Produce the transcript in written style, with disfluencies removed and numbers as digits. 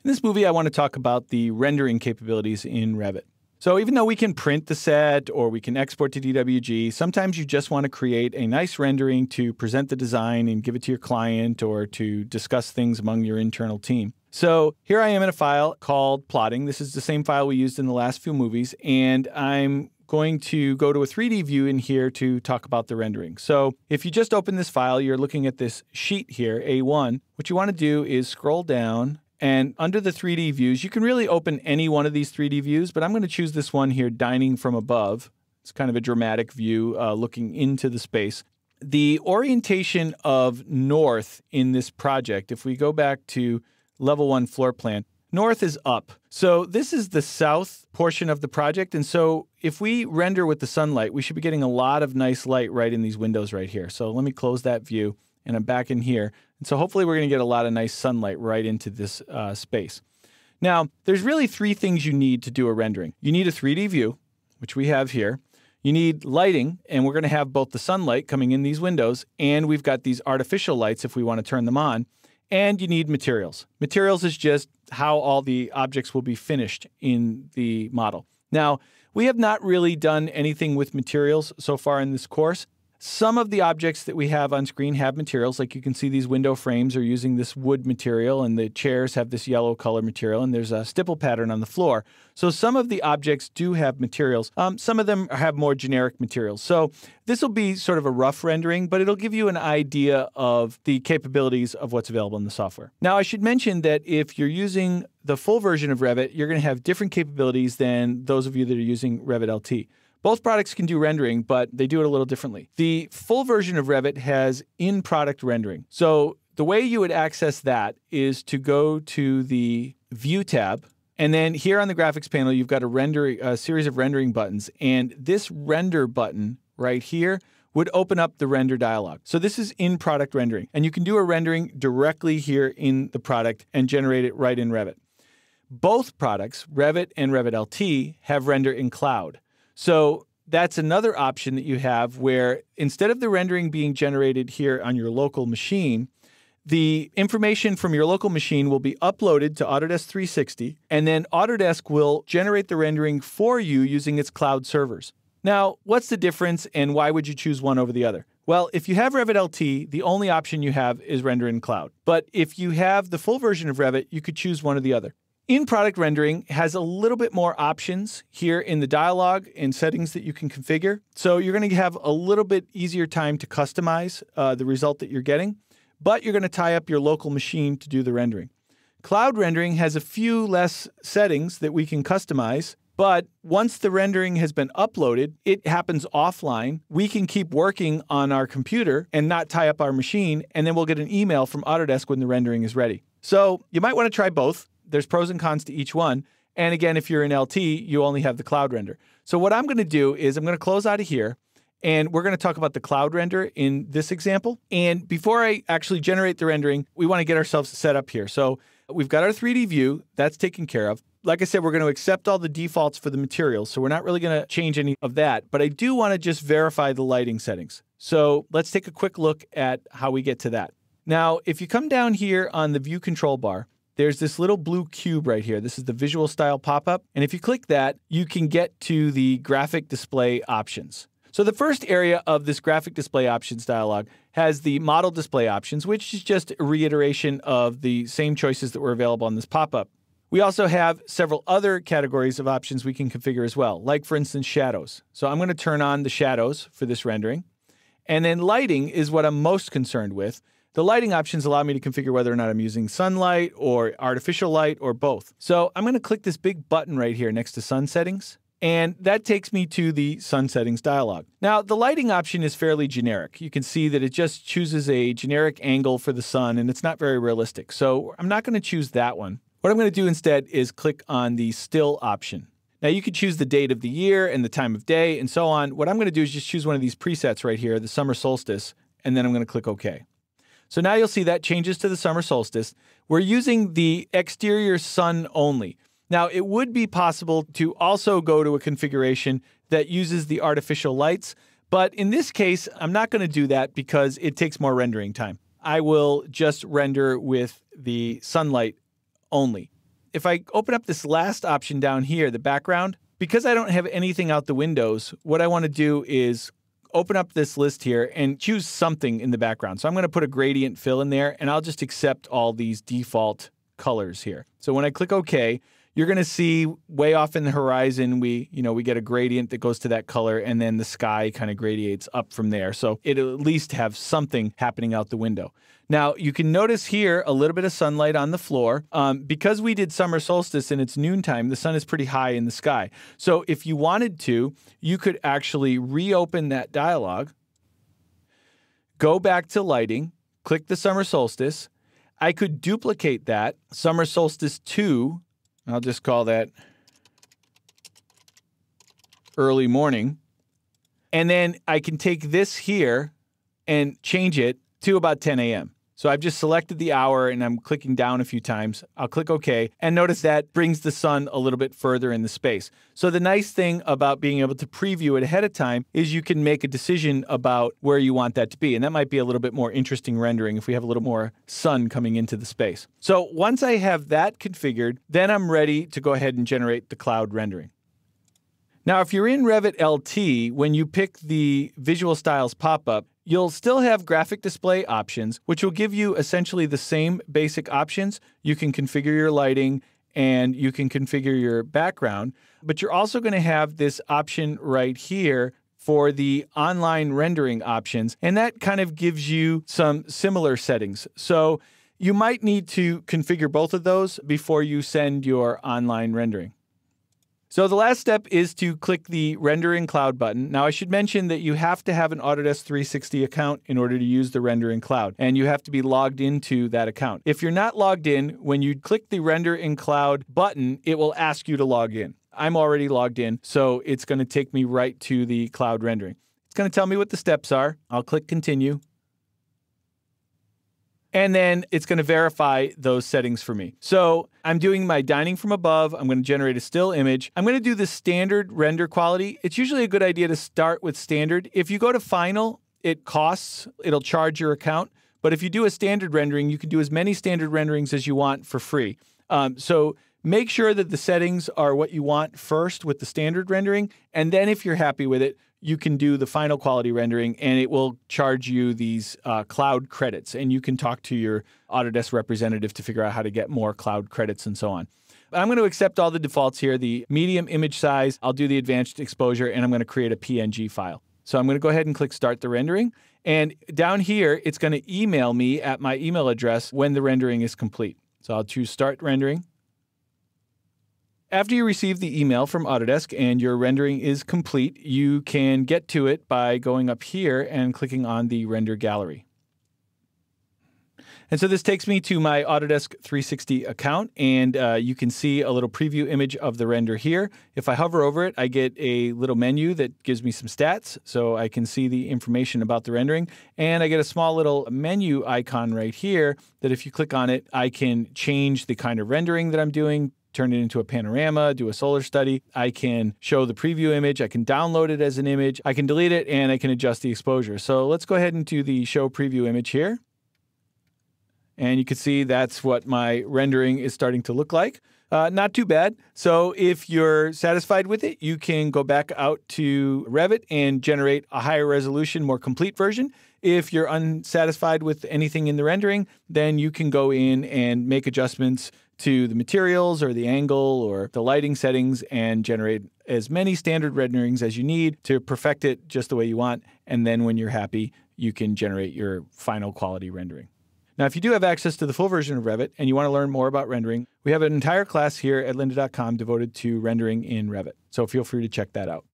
In this movie, I want to talk about the rendering capabilities in Revit. So even though we can print the set or we can export to DWG, sometimes you just want to create a nice rendering to present the design and give it to your client or to discuss things among your internal team. So here I am in a file called plotting. This is the same file we used in the last few movies, and I'm going to go to a 3D view in here to talk about the rendering. So if you just open this file, you're looking at this sheet here, A1. What you want to do is scroll down, and under the 3D views, you can really open any one of these 3D views, but I'm going to choose this one here, Dining from Above. It's kind of a dramatic view looking into the space. The orientation of north in this project, if we go back to level 1 floor plan, north is up. So this is the south portion of the project. And so if we render with the sunlight, we should be getting a lot of nice light right in these windows right here. So let me close that view, and I'm back in here. And so hopefully we're going to get a lot of nice sunlight right into this space. Now, there's really 3 things you need to do a rendering. You need a 3D view, which we have here. You need lighting, and we're going to have both the sunlight coming in these windows, and we've got these artificial lights if we want to turn them on. And you need materials. Materials is just how all the objects will be finished in the model. Now, we have not really done anything with materials so far in this course. Some of the objects that we have on screen have materials, like you can see these window frames are using this wood material, and the chairs have this yellow color material, and there's a stipple pattern on the floor. So some of the objects do have materials. Some of them have more generic materials. So this will be sort of a rough rendering, but it'll give you an idea of the capabilities of what's available in the software. Now, I should mention that if you're using the full version of Revit, you're going to have different capabilities than those of you that are using Revit LT. Both products can do rendering, but they do it a little differently. The full version of Revit has in-product rendering. So the way you would access that is to go to the View tab, and then here on the graphics panel, you've got a series of rendering buttons, and this render button right here would open up the render dialog. So this is in-product rendering, and you can do a rendering directly here in the product and generate it right in Revit. Both products, Revit and Revit LT, have render in cloud. So that's another option that you have where instead of the rendering being generated here on your local machine, the information from your local machine will be uploaded to Autodesk 360, and then Autodesk will generate the rendering for you using its cloud servers. Now, what's the difference and why would you choose one over the other? Well, if you have Revit LT, the only option you have is render in cloud. But if you have the full version of Revit, you could choose one or the other. In-product rendering has a little bit more options here in the dialog and settings that you can configure. So you're going to have a little bit easier time to customize the result that you're getting, but you're going to tie up your local machine to do the rendering. Cloud rendering has a few less settings that we can customize, but once the rendering has been uploaded, it happens offline. We can keep working on our computer and not tie up our machine, and then we'll get an email from Autodesk when the rendering is ready. So you might want to try both. There's pros and cons to each one. And again, if you're in LT, you only have the cloud render. So what I'm going to do is I'm going to close out of here, and we're going to talk about the cloud render in this example. And before I actually generate the rendering, we want to get ourselves set up here. So we've got our 3D view. That's taken care of. Like I said, we're going to accept all the defaults for the materials. So we're not really going to change any of that. But I do want to just verify the lighting settings. So let's take a quick look at how we get to that. Now, if you come down here on the view control bar, there's this little blue cube right here. This is the visual style pop-up. And if you click that, you can get to the graphic display options. So the first area of this graphic display options dialog has the model display options, which is just a reiteration of the same choices that were available on this pop-up. We also have several other categories of options we can configure as well, like for instance, shadows. So I'm going to turn on the shadows for this rendering. And then lighting is what I'm most concerned with. The lighting options allow me to configure whether or not I'm using sunlight or artificial light or both. So I'm going to click this big button right here next to sun settings, and that takes me to the sun settings dialog. Now, the lighting option is fairly generic. You can see that it just chooses a generic angle for the sun, and it's not very realistic. So I'm not going to choose that one. What I'm going to do instead is click on the still option. Now, you could choose the date of the year and the time of day and so on. What I'm going to do is just choose one of these presets right here, the summer solstice, and then I'm going to click OK. So now you'll see that changes to the summer solstice. We're using the exterior sun only. Now, it would be possible to also go to a configuration that uses the artificial lights, but in this case, I'm not going to do that because it takes more rendering time. I will just render with the sunlight only. if I open up this last option down here, the background, because I don't have anything out the windows, what I want to do is open up this list here and choose something in the background. So I'm going to put a gradient fill in there, and I'll just accept all these default colors here. So when I click OK, you're going to see way off in the horizon, we get a gradient that goes to that color, and then the sky kind of gradiates up from there. So it'll at least have something happening out the window. Now, you can notice here a little bit of sunlight on the floor. Because we did summer solstice and it's noontime, the sun is pretty high in the sky. So if you wanted to, you could actually reopen that dialog, go back to lighting, click the summer solstice. I could duplicate that, summer solstice 2, I'll just call that early morning. And then I can take this here and change it to about 10 a.m. So I've just selected the hour and I'm clicking down a few times. I'll click OK, and notice that brings the sun a little bit further in the space. So the nice thing about being able to preview it ahead of time is you can make a decision about where you want that to be. And that might be a little bit more interesting rendering if we have a little more sun coming into the space. So once I have that configured, then I'm ready to go ahead and generate the cloud rendering. Now, if you're in Revit LT, when you pick the Visual Styles pop-up, you'll still have graphic display options, which will give you essentially the same basic options. You can configure your lighting and you can configure your background, but you're also going to have this option right here for the online rendering options, and that kind of gives you some similar settings. So you might need to configure both of those before you send your online rendering. So the last step is to click the Render in Cloud button. Now, I should mention that you have to have an Autodesk 360 account in order to use the Render in Cloud, and you have to be logged into that account. If you're not logged in, when you click the Render in Cloud button, it will ask you to log in. I'm already logged in, so it's going to take me right to the cloud rendering. It's going to tell me what the steps are. I'll click Continue. And then it's going to verify those settings for me. So I'm doing my dining from above. I'm going to generate a still image. I'm going to do the standard render quality. It's usually a good idea to start with standard. If you go to final, it costs. It'll charge your account. But if you do a standard rendering, you can do as many standard renderings as you want for free. So make sure that the settings are what you want first with the standard rendering. And then if you're happy with it, you can do the final quality rendering, and it will charge you these cloud credits. And you can talk to your Autodesk representative to figure out how to get more cloud credits and so on. I'm going to accept all the defaults here, the medium image size. I'll do the advanced exposure, and I'm going to create a PNG file. So I'm going to go ahead and click Start the Rendering. And down here, it's going to email me at my email address when the rendering is complete. So I'll choose Start Rendering. After you receive the email from Autodesk and your rendering is complete, you can get to it by going up here and clicking on the Render Gallery. And so this takes me to my Autodesk 360 account, and you can see a little preview image of the render here. If I hover over it, I get a little menu that gives me some stats, so I can see the information about the rendering. And I get a small little menu icon right here that if you click on it, I can change the kind of rendering that I'm doing, turn it into a panorama, do a solar study. I can show the preview image. I can download it as an image. I can delete it, and I can adjust the exposure. So let's go ahead and do the show preview image here. And you can see that's what my rendering is starting to look like. Not too bad. So if you're satisfied with it, you can go back out to Revit and generate a higher resolution, more complete version. If you're unsatisfied with anything in the rendering, then you can go in and make adjustments to the materials or the angle or the lighting settings and generate as many standard renderings as you need to perfect it just the way you want. And then when you're happy, you can generate your final quality rendering. Now, if you do have access to the full version of Revit and you want to learn more about rendering, we have an entire class here at lynda.com devoted to rendering in Revit. So feel free to check that out.